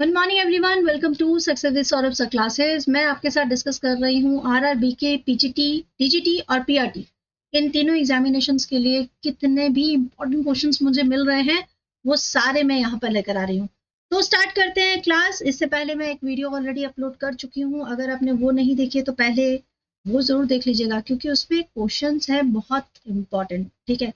Good morning everyone, welcome to success with Saurabh sir classes. मैं आपके साथ डिस्कस कर रही हूँ आरआरबी के पीजीटी, टीजीटी और पीआरटी इन तीनों एग्जामिनेशंस के लिए कितने भी इंपॉर्टेंट क्वेश्चंस मुझे मिल रहे हैं वो सारे मैं यहाँ पर लेकर आ रही हूँ। तो स्टार्ट करते हैं क्लास। इससे पहले मैं एक वीडियो ऑलरेडी अपलोड कर चुकी हूँ, अगर आपने वो नहीं देखी तो पहले वो जरूर देख लीजिएगा क्योंकि उसमें क्वेश्चंस है बहुत इंपॉर्टेंट। ठीक है,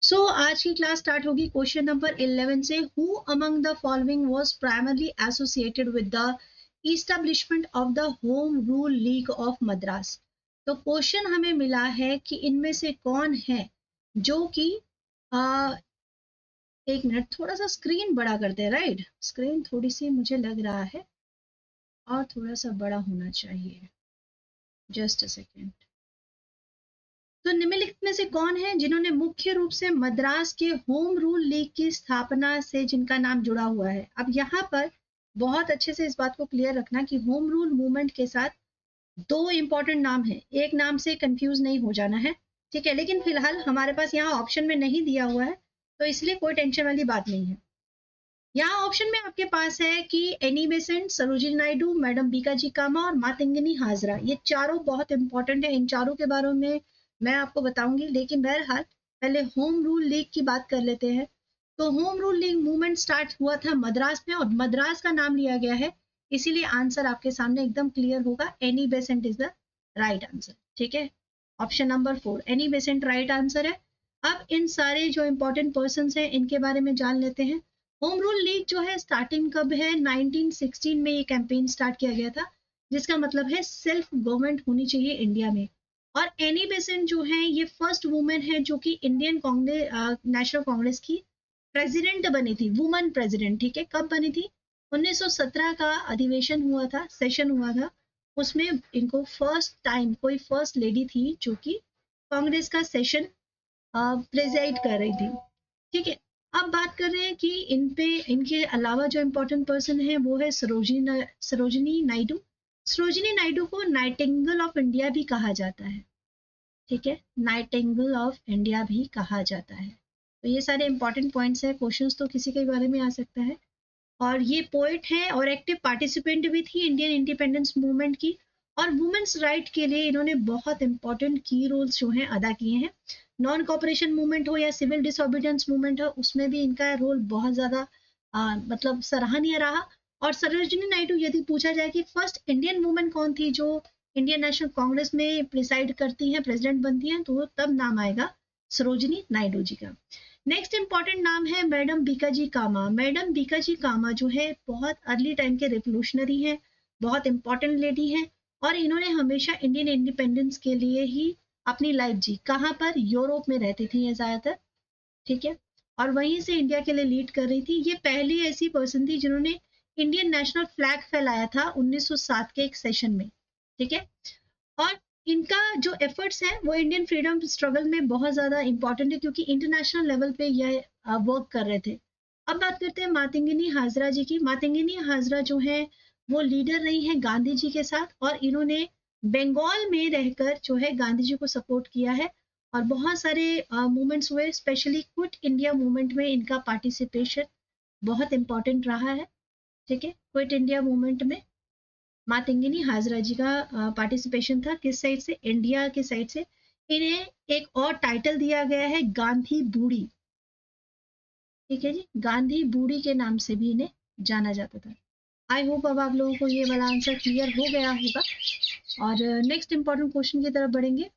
सो आज की क्लास स्टार्ट होगी क्वेश्चन नंबर 11 से। Who among the following was primarily associated with the establishment of the home rule league of Madras. तो क्वेश्चन हमें मिला है कि इनमें से कौन है जो कि एक मिनट, थोड़ा सा स्क्रीन बड़ा करते हैं। राइट, स्क्रीन थोड़ी सी मुझे लग रहा है और थोड़ा सा बड़ा होना चाहिए। Just a second. तो निम्नलिखित में से कौन है जिन्होंने मुख्य रूप से मद्रास के होम रूल लीग की स्थापना से जिनका नाम जुड़ा हुआ है। अब यहाँ पर बहुत अच्छे से इस बात को क्लियर रखना कि होम रूल मूवमेंट के साथ दो इंपॉर्टेंट नाम है, एक नाम से कंफ्यूज नहीं हो जाना है। ठीक है, लेकिन फिलहाल हमारे पास यहाँ ऑप्शन में नहीं दिया हुआ है तो इसलिए कोई टेंशन वाली बात नहीं है। यहाँ ऑप्शन में आपके पास है कि Annie Besant, Sarojini Naidu, madam Bhikaji Cama और मातंगिनी हाजरा। ये चारों बहुत इंपॉर्टेंट है, इन चारों के बारे में मैं आपको बताऊंगी, लेकिन बहरहाल पहले होम रूल लीग की बात कर लेते हैं। तो home rule league movement start हुआ था मद्रास में और मद्रास का नाम लिया गया है, इसीलिए आंसर आपके सामने एकदम क्लियर होगा। Annie Besant is the right answer. ठीक है, option number 4 Annie Besant right answer है। अब इन सारे जो इंपॉर्टेंट पर्सन हैं इनके बारे में जान लेते हैं। होम रूल लीग जो है स्टार्टिंग कब है? 1916 में ये कैंपेन स्टार्ट किया गया था, जिसका मतलब है सेल्फ गवर्नमेंट होनी चाहिए इंडिया में। और एनी बेसेंट जो है ये फर्स्ट वुमेन है जो कि इंडियन कांग्रेस, नेशनल कांग्रेस की प्रेसिडेंट बनी थी, वुमन प्रेसिडेंट। ठीक है, कब बनी थी? 1917 का अधिवेशन हुआ था, सेशन हुआ था, उसमें इनको फर्स्ट टाइम कोई फर्स्ट लेडी थी जो कि कांग्रेस का सेशन प्रेजाइड कर रही थी। ठीक है, अब बात कर रहे हैं कि इन पे इनके अलावा जो इम्पोर्टेंट पर्सन है वो है सरोजिनी नायडू। सरोजिनी नायडू को नाइटिंगेल ऑफ इंडिया भी कहा जाता है। ठीक है, नाइटिंगेल ऑफ इंडिया भी कहा जाता है। तो ये सारे इंपॉर्टेंट पॉइंट्स है, क्वेश्चंस तो किसी के बारे में आ सकता है। और ये पोएट है और एक्टिव पार्टिसिपेंट भी थी इंडियन इंडिपेंडेंस मूवमेंट की, और वुमेन्स राइट के लिए इन्होंने बहुत इंपॉर्टेंट की रोल्स जो हैं अदा किए हैं। नॉन कॉपरेशन मूवमेंट हो या सिविल डिसोबीडियंस मूवमेंट हो, उसमें भी इनका रोल बहुत ज्यादा मतलब सराहनीय रहा। और सरोजिनी नायडू, यदि पूछा जाए कि फर्स्ट इंडियन वुमेन कौन थी जो इंडियन नेशनल कांग्रेस में प्रिसाइड करती हैं, प्रेसिडेंट बनती हैं, तो तब नाम आएगा सरोजिनी नायडू जी का। नेक्स्ट इंपॉर्टेंट नाम है मैडम बीकाजी कामा। मैडम बीकाजी कामा जो है बहुत अर्ली टाइम के रिवोल्यूशनरी हैं, बहुत इंपॉर्टेंट लेडी हैं, और इन्होंने हमेशा इंडियन इंडिपेंडेंस के लिए ही अपनी लाइफ जी। कहाँ पर? यूरोप में रहती थी ये ज्यादातर। ठीक है, और वहीं से इंडिया के लिए लीड कर रही थी। ये पहली ऐसी पर्सन थी जिन्होंने इंडियन नेशनल फ्लैग फहराया था 1907 के एक सेशन में। ठीक है, और इनका जो एफर्ट्स है वो इंडियन फ्रीडम स्ट्रगल में बहुत ज्यादा इंपॉर्टेंट है क्योंकि इंटरनेशनल लेवल पे यह वर्क कर रहे थे। अब बात करते हैं मातंगिनी हाजरा जी की। मातंगिनी हाजरा जो है वो लीडर रही हैं गांधी जी के साथ, और इन्होंने बंगाल में रहकर जो है गांधी जी को सपोर्ट किया है, और बहुत सारे मूवमेंट्स हुए, स्पेशली क्विट इंडिया मूवमेंट में इनका पार्टिसिपेशन बहुत इंपॉर्टेंट रहा है। ठीक है, क्विट इंडिया मूवमेंट में मातंगिनी हाजरा जी का पार्टिसिपेशन था। किस साइड से? इंडिया के साइड से। इन्हें एक और टाइटल दिया गया है गांधी बूढ़ी। ठीक है जी, गांधी बूढ़ी के नाम से भी इन्हें जाना जाता था। आई होप अब आप लोगों को ये वाला आंसर क्लियर हो गया होगा। और नेक्स्ट इंपॉर्टेंट क्वेश्चन की तरफ बढ़ेंगे।